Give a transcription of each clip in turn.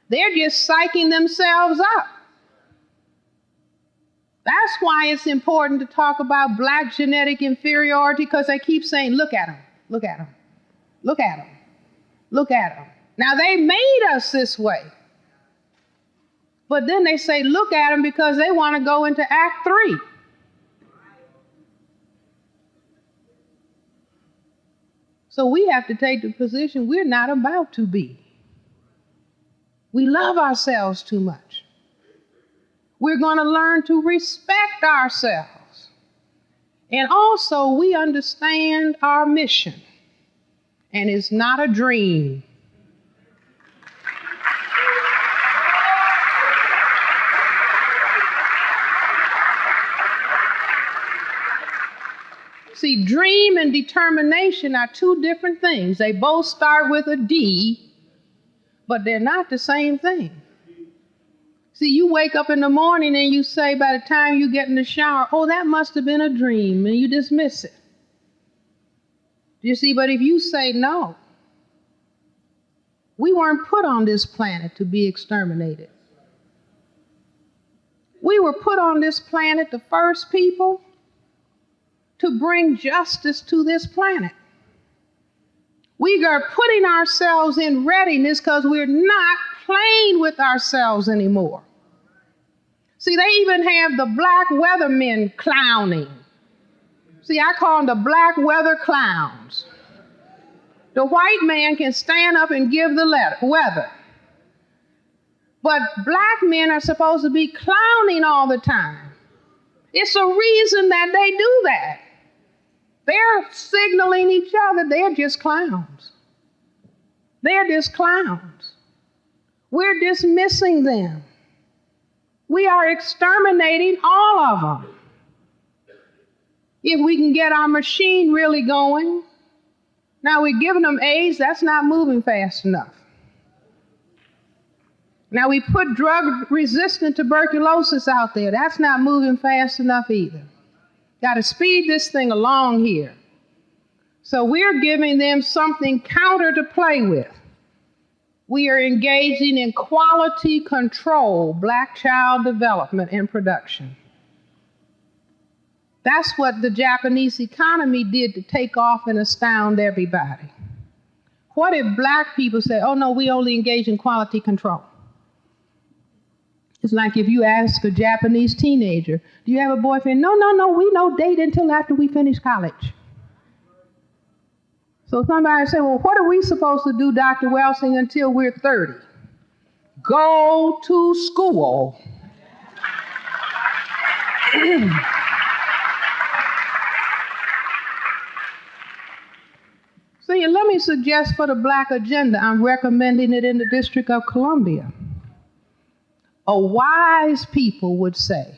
They're just psyching themselves up. That's why it's important to talk about black genetic inferiority, because they keep saying, look at them, look at them, look at them, look at them. Now, they made us this way. But then they say, look at them, because they want to go into Act 3. So we have to take the position we're not about to be. We love ourselves too much. We're going to learn to respect ourselves. And also, we understand our mission. And it's not a dream. See, dream and determination are two different things. They both start with a D, but they're not the same thing. See, you wake up in the morning and you say, by the time you get in the shower, oh, that must have been a dream, and you dismiss it. You see, but if you say no, we weren't put on this planet to be exterminated. We were put on this planet, the first people, to bring justice to this planet. We are putting ourselves in readiness because we're not playing with ourselves anymore. See, they even have the black weathermen clowning. See, I call them the black weather clowns. The white man can stand up and give the weather. But black men are supposed to be clowning all the time. It's a reason that they do that. They're signaling each other they're just clowns. They're just clowns. We're dismissing them. We are exterminating all of them. If we can get our machine really going. Now, we're giving them AIDS, that's not moving fast enough. Now, we put drug-resistant tuberculosis out there, that's not moving fast enough either. Got to speed this thing along here. So we're giving them something counter to play with. We are engaging in quality control, black child development and production. That's what the Japanese economy did to take off and astound everybody. What if black people say, oh no, we only engage in quality control? It's like if you ask a Japanese teenager, do you have a boyfriend? No, we don't date until after we finish college. So somebody say, well, what are we supposed to do, Dr. Welsing, until we're 30? Go to school. See, let me suggest for the black agenda, I'm recommending it in the District of Columbia. A wise people would say,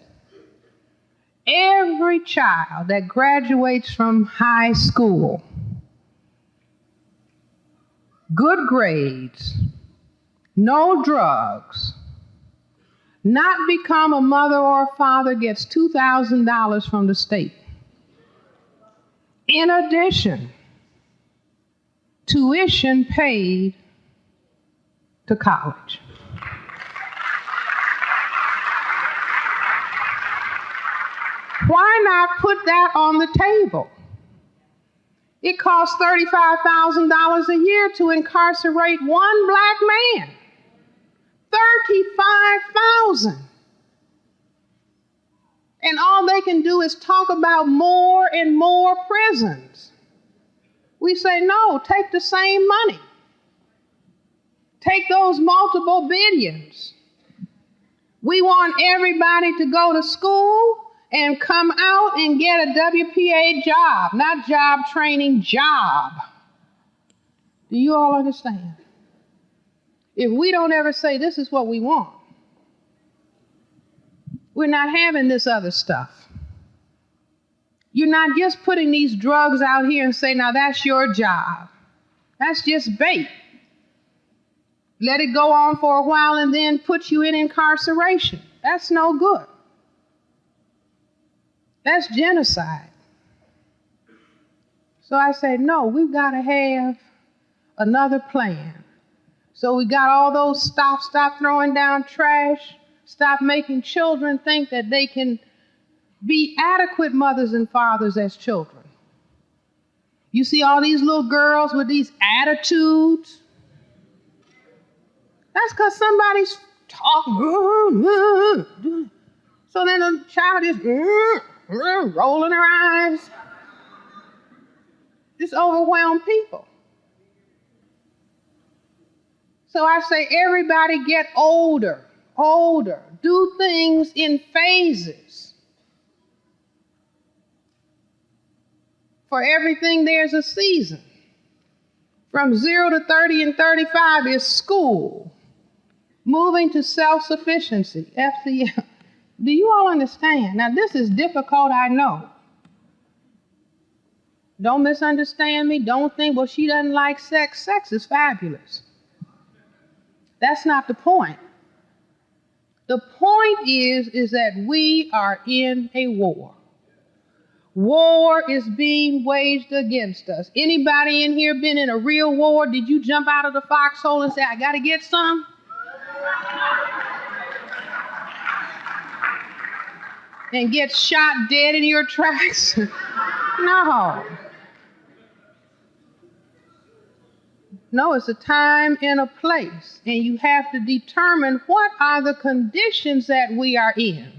every child that graduates from high school, good grades, no drugs, not become a mother or a father, gets $2,000 from the state. In addition, tuition paid to college. Why not put that on the table? It costs $35,000 a year to incarcerate one black man. $35,000. And all they can do is talk about more and more prisons. We say, no, take the same money. Take those multiple billions. We want everybody to go to school and come out and get a WPA job, not job training, job. Do you all understand? If we don't ever say this is what we want, we're not having this other stuff. You're not just putting these drugs out here and say, now that's your job. That's just bait. Let it go on for a while and then put you in incarceration. That's no good. That's genocide. So I say, no, we've got to have another plan. So we got all those stop throwing down trash, stop making children think that they can be adequate mothers and fathers as children. You see all these little girls with these attitudes. That's because somebody's talking. So then the child is rolling her eyes. Just overwhelm people. So I say, everybody get older. Do things in phases. For everything, there's a season. From 0 to 30 and 35 is school. Moving to self-sufficiency, FCL. Do you all understand? Now, this is difficult, I know. Don't misunderstand me. Don't think, well, she doesn't like sex. Sex is fabulous. That's not the point. The point is that we are in a war. War is being waged against us. Anybody in here been in a real war? Did you jump out of the foxhole and say, I got to get some? And get shot dead in your tracks? No. No, it's a time and a place. And you have to determine what are the conditions that we are in.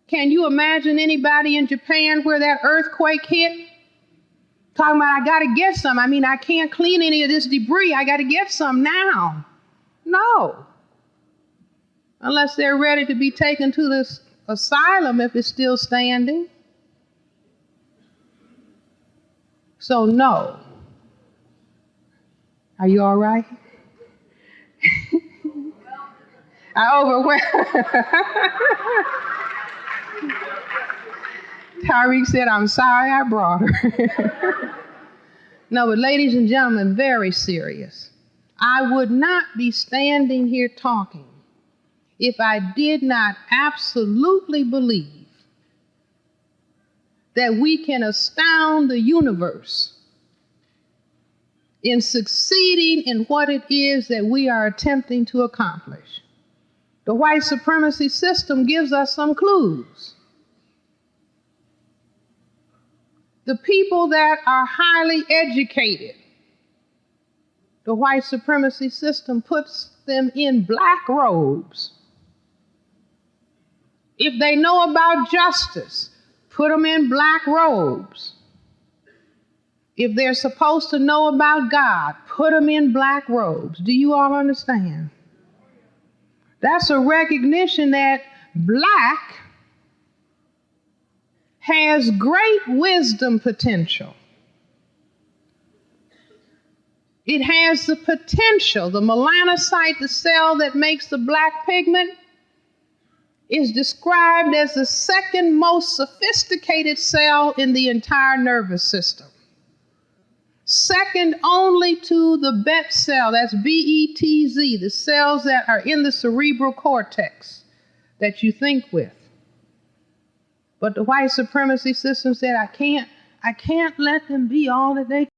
Can you imagine anybody in Japan where that earthquake hit? Talking about, I got to get some. I mean, I can't clean any of this debris. I got to get some now. No. Unless they're ready to be taken to this asylum if it's still standing. So no. Are you all right? I overwhelmed. Tariq said, I'm sorry I brought her. No, but ladies and gentlemen, very serious. I would not be standing here talking if I did not absolutely believe that we can astound the universe in succeeding in what it is that we are attempting to accomplish. The white supremacy system gives us some clues. The people that are highly educated, the white supremacy system puts them in black robes. If they know about justice, put them in black robes. If they're supposed to know about God, put them in black robes. Do you all understand? That's a recognition that black has great wisdom potential. It has the potential. The melanocyte, the cell that makes the black pigment, is described as the second most sophisticated cell in the entire nervous system. Second only to the BET cell, that's BETZ, the cells that are in the cerebral cortex that you think with. But the white supremacy system said, I can't let them be all that they